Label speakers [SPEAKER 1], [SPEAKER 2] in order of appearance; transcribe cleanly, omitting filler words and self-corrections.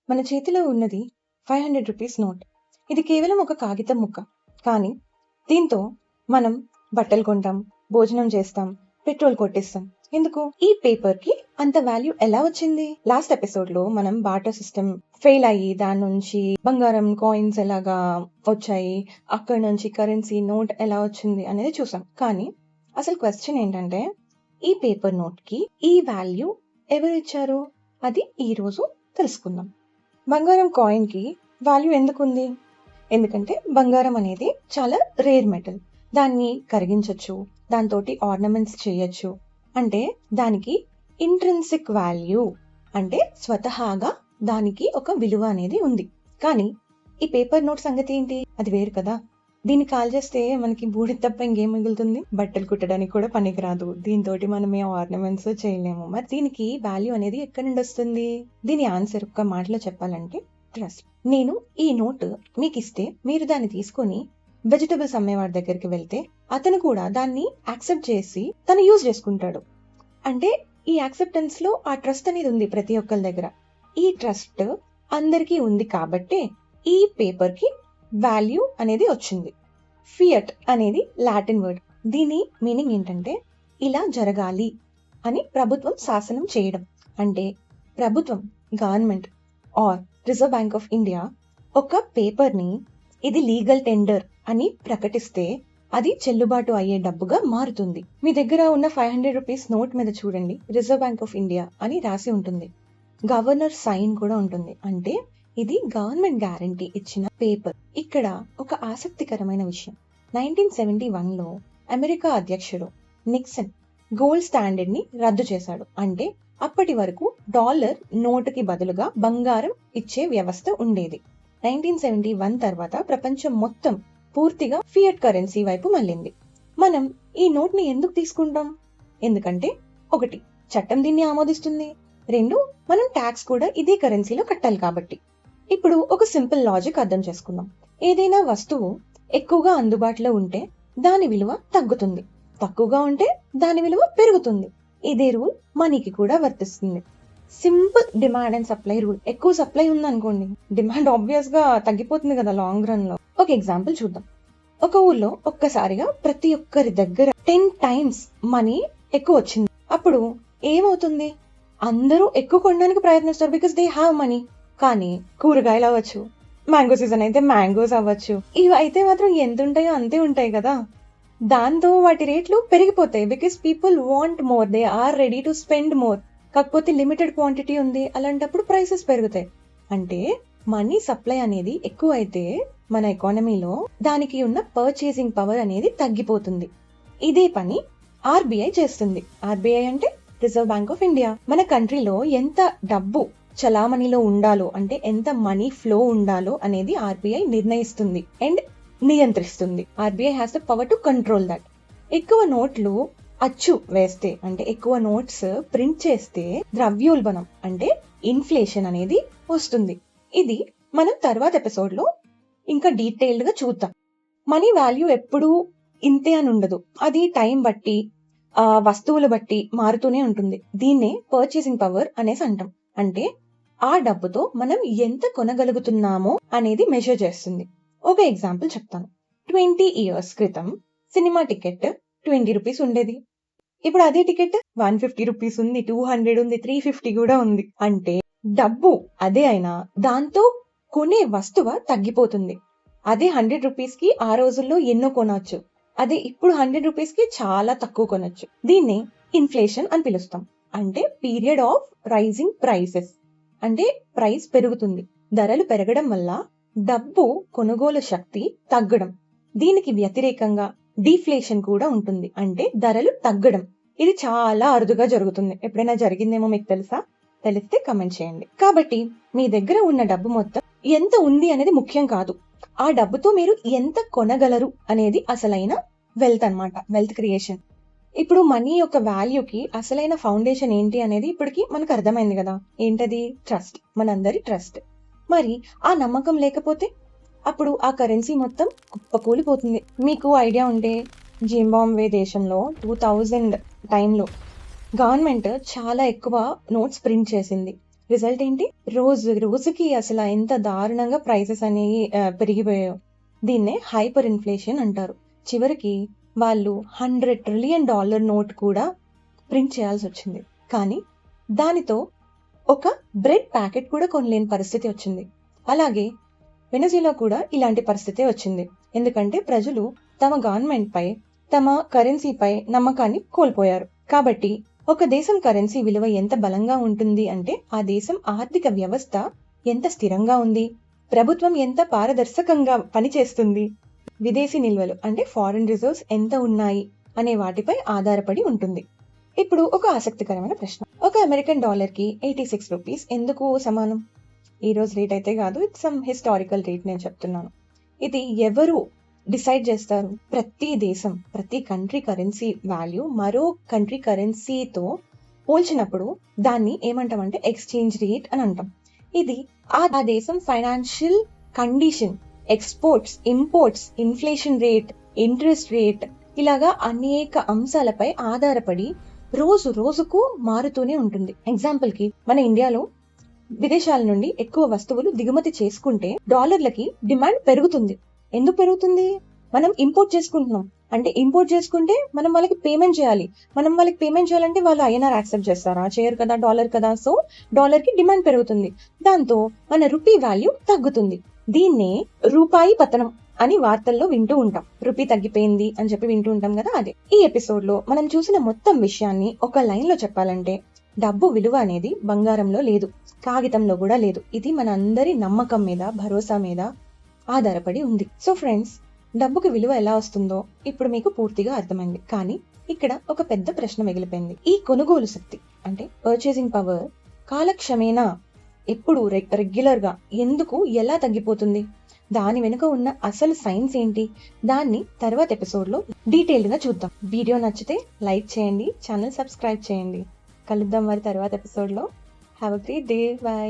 [SPEAKER 1] మన చేతిలో ఉన్నది 500 రూపీస్ నోట్. ఇది కేవలం ఒక కాగితం ముక్క. కానీ దీంతో మనం బట్టలు కొంటాం, భోజనం చేస్తాం, పెట్రోల్ కొట్టిస్తాం. ఎందుకు? ఈ పేపర్ కి అంత వాల్యూ ఎలా వచ్చింది? లాస్ట్ ఎపిసోడ్ లో మనం బార్టర్ సిస్టమ్ ఫెయిల్ అయ్యి దాని నుంచి బంగారం కాయిన్స్ ఎలాగా వచ్చాయి, అక్కడ నుంచి కరెన్సీ నోట్ ఎలా వచ్చింది అనేది చూసాం. కానీ అసలు క్వశ్చన్ ఏంటంటే, ఈ పేపర్ నోట్ కి ఈ వాల్యూ ఎవరు ఇచ్చారు? అది ఈ రోజు తెలుసుకుందాం. బంగారం కాయిన్ కి వాల్యూ ఎందుకుంది? ఎందుకంటే బంగారం అనేది చాలా రేర్ మెటల్. దాన్ని కరిగించవచ్చు, దాంతో ఆర్నమెంట్స్ చేయొచ్చు. అంటే దానికి ఇంట్రిన్సిక్ వాల్యూ, అంటే స్వతహాగా దానికి ఒక విలువ అనేది ఉంది. కానీ ఈ పేపర్ నోట్ సంగతి ఏంటి? అది వేరు కదా. దీన్ని కాల్ చేస్తే మనకి బూడిద తప్ప ఇంకేం మిగులుతుంది? బట్టలు కుట్టడానికి కూడా పనికిరాదు. దీంతో మనం ఏ ఆర్నమెంట్స్ చేయలేము. మరి దీనికి వాల్యూ అనేది ఎక్కడి నుండి వస్తుంది? దీని ఆన్సర్ ఒక్క మాటలో చెప్పాలంటే ట్రస్ట్. నేను ఈ నోట్ మీకు ఇస్తే మీరు దాన్ని తీసుకొని వెజిటబుల్స్ అమ్మేవాడి దగ్గరికి వెళ్తే అతను కూడా దాన్ని యాక్సెప్ట్ చేసి తను యూజ్ చేసుకుంటాడు. అంటే ఈ యాక్సెప్టెన్స్ లో ఆ ట్రస్ట్ అనేది ఉంది ప్రతి ఒక్కరి దగ్గర. ఈ ట్రస్ట్ అందరికీ ఉంది కాబట్టి ఈ పేపర్ కి వాల్యూ అనేది వచ్చింది. ఫియట్ అనేది లాటిన్ వర్డ్. దీని మీనింగ్ ఏంటంటే ఇలా జరగాలి అని ప్రభుత్వం శాసనం చేయడం. అంటే ప్రభుత్వం, government are reserve bank of India ఒక పేపర్ ని ఇది లీగల్ టెండర్ అని ప్రకటిస్తే అది చెల్లుబాటు అయ్యే డబ్బుగా మారుతుంది. మీ దగ్గర ఉన్న 500 రూపీస్ నోట్ మీద చూడండి, రిజర్వ్ బ్యాంక్ ఆఫ్ ఇండియా అని రాసి ఉంటుంది. గవర్నర్ సైన్ కూడా ఉంటుంది. అంటే ఇది గవర్నమెంట్ గ్యారంటీ ఇచ్చిన పేపర్. ఇక్కడ ఒక ఆసక్తికరమైన విషయం, 1971 లో అమెరికా అధ్యక్షుడు నిక్సన్ గోల్డ్ స్టాండర్డ్ ని రద్దు చేశాడు. అంటే అప్పటి వరకు డాలర్ నోటుకి బదులుగా బంగారం ఇచ్చే వ్యవస్థ ఉండేది. 1971 తర్వాత ప్రపంచం మొత్తం పూర్తిగా ఫియట్ కరెన్సీ వైపు మళ్ళింది. మనం ఈ నోట్ ని ఎందుకు తీసుకుంటాం? ఎందుకంటే ఒకటి, చట్టం దీన్ని ఆమోదిస్తుంది. రెండు, మనం ట్యాక్స్ కూడా ఇదే కరెన్సీలో కట్టాలి కాబట్టి. ఇప్పుడు ఒక సింపుల్ లాజిక్ అర్థం చేసుకుందాం. ఏదైనా వస్తువు ఎక్కువగా అందుబాటులో ఉంటే దాని విలువ తగ్గుతుంది, తక్కువగా ఉంటే దాని విలువ పెరుగుతుంది. ఇదే రూల్ మనీకి కూడా వర్తిస్తుంది. Simple demand and supply rule. ఎక్కువ సప్లై ఉందనుకోండి, డిమాండ్ ఆబ్వియస్ గా తగ్గిపోతుంది కదా లాంగ్ రన్ లో. ఒక ఎగ్జాంపుల్ చూద్దాం. ఒక ఊర్లో ఒక్కసారిగా ప్రతి ఒక్కరి దగ్గర 10 టైమ్స్ మనీ ఎక్కువ వచ్చింది. అప్పుడు ఏమవుతుంది? అందరూ ఎక్కువ కొనడానికి ప్రయత్నిస్తారు, బికాస్ దే హ్యావ్ మనీ. కానీ కూరగాయలు అవ్వచ్చు, మ్యాంగో సీజన్ అయితే మ్యాంగోస్ అవ్వచ్చు, ఇవి అయితే మాత్రం ఎంత ఉంటాయో అంతే ఉంటాయి కదా. దాంతో వాటి రేట్లు పెరిగిపోతాయి. Because people want more, they are ready to spend more. కాకపోతే లిమిటెడ్ క్వాంటిటీ ఉంది, అలాంటప్పుడు ప్రైసెస్ పెరుగుతాయి. అంటే మనీ సప్లై అనేది ఎక్కువ అయితే మన ఎకానమీలో దానికి ఉన్న పర్చేసింగ్ పవర్ అనేది తగ్గిపోతుంది. ఇదే పని ఆర్బీఐ చేస్తుంది. ఆర్బీఐ అంటే రిజర్వ్ బ్యాంక్ ఆఫ్ ఇండియా. మన కంట్రీలో ఎంత డబ్బు చలామణిలో ఉండాలో, అంటే ఎంత మనీ ఫ్లో ఉండాలో అనేది ఆర్బీఐ నిర్ణయిస్తుంది అండ్ నియంత్రిస్తుంది. RBI has the power to control that. ఎక్కువ నోట్లు అచ్చు వేస్తే, అంటే ఎక్కువ నోట్స్ ప్రింట్ చేస్తే ద్రవ్యోల్బణం అంటే ఇన్ఫ్లేషన్ అనేది వస్తుంది. ఇది మనం తర్వాత ఎపిసోడ్ లో ఇంకా డీటెయిల్డ్ గా చూద్దాం. మనీ వాల్యూ ఎప్పుడూ ఇంతే అని ఉండదు. అది టైం బట్టి, వస్తువులు బట్టి మారుతూనే ఉంటుంది. దీన్నే పర్చేసింగ్ పవర్ అనేసి అంటాం. అంటే ఆ డబ్బుతో మనం ఎంత కొనగలుగుతున్నామో అనేది మెజర్ చేస్తుంది. ఒక ఎగ్జాంపుల్ చెప్తాను. 20 years క్రితం సినిమా టికెట్ 20 రూపీస్ ఉండేది. ఇప్పుడు అదే టికెట్ 150 రూపీస్ ఉంది, 200 ఉంది, 350 కూడా ఉంది. అంటే డబ్బు అదే అయినా దాంతో కొనే వస్తువు తగ్గిపోతుంది. అదే 100 రూపీస్ కి ఆ రోజుల్లో ఎన్నో కొనవచ్చు. అదే ఇప్పుడు 100 రూపీస్ కి చాలా తక్కువ కొనొచ్చు. దీన్ని ఇన్ఫ్లేషన్ అని పిలుస్తాం. అంటే పీరియడ్ ఆఫ్ రైజింగ్ ప్రైసెస్. అంటే ప్రైస్ పెరుగుతుంది. ధరలు పెరగడం వల్ల డబ్బు కొనుగోలు శక్తి తగ్గడం. దీనికి వ్యతిరేకంగా డిఫ్లేషన్ కూడా ఉంటుంది. అంటే ధరలు తగ్గడం. ఇది చాలా అరుదుగా జరుగుతుంది. ఎప్పుడైనా జరిగిందేమో మీకు తెలుసా? తెలిస్తే కమెంట్ చేయండి. కాబట్టి మీ దగ్గర ఉన్న డబ్బు మొత్తం ఎంత ఉంది అనేది ముఖ్యం కాదు. ఆ డబ్బుతో మీరు ఎంత కొనగలరు అనేది అసలైన వెల్త్ అన్నమాట, వెల్త్ క్రియేషన్. ఇప్పుడు మనీ యొక్క వాల్యూకి అసలైన ఫౌండేషన్ ఏంటి అనేది ఇప్పటికి మనకు అర్థమైంది కదా. ఏంటది? ట్రస్ట్. మనందరి ట్రస్ట్. మరి ఆ నమ్మకం లేకపోతే అప్పుడు ఆ కరెన్సీ మొత్తం కుప్పకూలిపోతుంది. మీకు ఐడియా ఉంటే జింబాబ్వే దేశంలో 2000 టైంలో గవర్నమెంట్ చాలా ఎక్కువ నోట్స్ ప్రింట్ చేసింది. రిజల్ట్ ఏంటి? రోజుకి అసలు ఎంత దారుణంగా ప్రైసెస్ అనేవి పెరిగిపోయాయో. దీన్నే హైపర్ ఇన్ఫ్లేషన్ అంటారు. చివరికి వాళ్ళు $100 ట్రిలియన్ నోట్ కూడా ప్రింట్ చేయాల్సి వచ్చింది. కానీ దానితో ఒక బ్రెడ్ ప్యాకెట్ కూడా కొనలేని పరిస్థితి వచ్చింది. అలాగే వెనజులా కూడా ఇలాంటి పరిస్థితే వచ్చింది. ఎందుకంటే ప్రజలు తమ గవర్నమెంట్ పై, తమ కరెన్సీపై నమ్మకాన్ని కోల్పోయారు. కాబట్టి ఒక దేశం కరెన్సీ విలువ ఎంత బలంగా ఉంటుంది అంటే ఆ దేశం ఆర్థిక వ్యవస్థ ఎంత స్థిరంగా ఉంది, ప్రభుత్వం ఎంత పారదర్శకంగా పనిచేస్తుంది, విదేశీ నిల్వలు అంటే ఫారిన్ రిజర్వ్స్ ఎంత ఉన్నాయి అనే వాటిపై ఆధారపడి ఉంటుంది. ఇప్పుడు ఒక ఆసక్తికరమైన ప్రశ్న. ఒక అమెరికన్ డాలర్కి 86 రూపీస్ ఎందుకు సమానం? ఈ రోజు రేట్ అయితే కాదు, ఇట్స్ సమ్ హిస్టారికల్ రేట్ నేను చెప్తున్నాను. ఇది ఎవరు డిసైడ్ చేస్తారు? ప్రతి దేశం, ప్రతి కంట్రీ కరెన్సీ వాల్యూ మరో కంట్రీ కరెన్సీతో పోల్చినప్పుడు దాన్ని ఏమంటామంటే ఎక్స్చేంజ్ రేట్ అని అంటాం. ఇది ఆ దేశం financial condition, exports, imports, inflation rate, interest rate, ఇలాగా అనేక అంశాలపై ఆధారపడి రోజుకు మారుతూనే ఉంటుంది. ఎగ్జాంపుల్ కి మన ఇండియాలో విదేశాల నుండి ఎక్కువ వస్తువులు దిగుమతి చేసుకుంటే డాలర్లకి డిమాండ్ పెరుగుతుంది. ఎందుకు పెరుగుతుంది? మనం ఇంపోర్ట్ చేసుకుంటున్నాం. అంటే ఇంపోర్ట్ చేసుకుంటే మనం వాళ్ళకి పేమెంట్ చేయాలి. మనం వాళ్ళకి పేమెంట్ చేయాలంటే వాళ్ళు ఐఎన్ఆర్ యాక్సెప్ట్ చేస్తారా? చేయరు కదా, డాలర్ కదా. సో డాలర్ కి డిమాండ్ పెరుగుతుంది. దాంతో మన రూపీ వాల్యూ తగ్గుతుంది. దీన్నే రూపాయి పతనం అని వార్తల్లో వింటూ ఉంటాం. రూపీ తగ్గిపోయింది అని చెప్పి వింటూ ఉంటాం కదా, అదే. ఈ ఎపిసోడ్ లో మనం చూసిన మొత్తం విషయాన్ని ఒక లైన్ లో చెప్పాలంటే, డబ్బు విలువ అనేది బంగారంలో లేదు, కాగితంలో కూడా లేదు. ఇది మన అందరి నమ్మకం మీద, భరోసా మీద ఆధారపడి ఉంది. సో ఫ్రెండ్స్, డబ్బుకి విలువ ఎలా వస్తుందో ఇప్పుడు మీకు పూర్తిగా అర్థమైంది. కానీ ఇక్కడ ఒక పెద్ద ప్రశ్న మిగిలిపోయింది. ఈ కొనుగోలు శక్తి అంటే పర్చేసింగ్ పవర్ కాలక్షమేణా ఎప్పుడు రెగ్యులర్ గా ఎందుకు, ఎలా తగ్గిపోతుంది? దాని వెనుక ఉన్న అసలు సైన్స్ ఏంటి? దాన్ని తర్వాత ఎపిసోడ్ లో డీటెయిల్డ్ గా చూద్దాం. వీడియో నచ్చితే లైక్ చేయండి, ఛానల్ సబ్స్క్రైబ్ చేయండి. కలుద్దాం మరి తర్వాత ఎపిసోడ్ లో. Have a great day. By.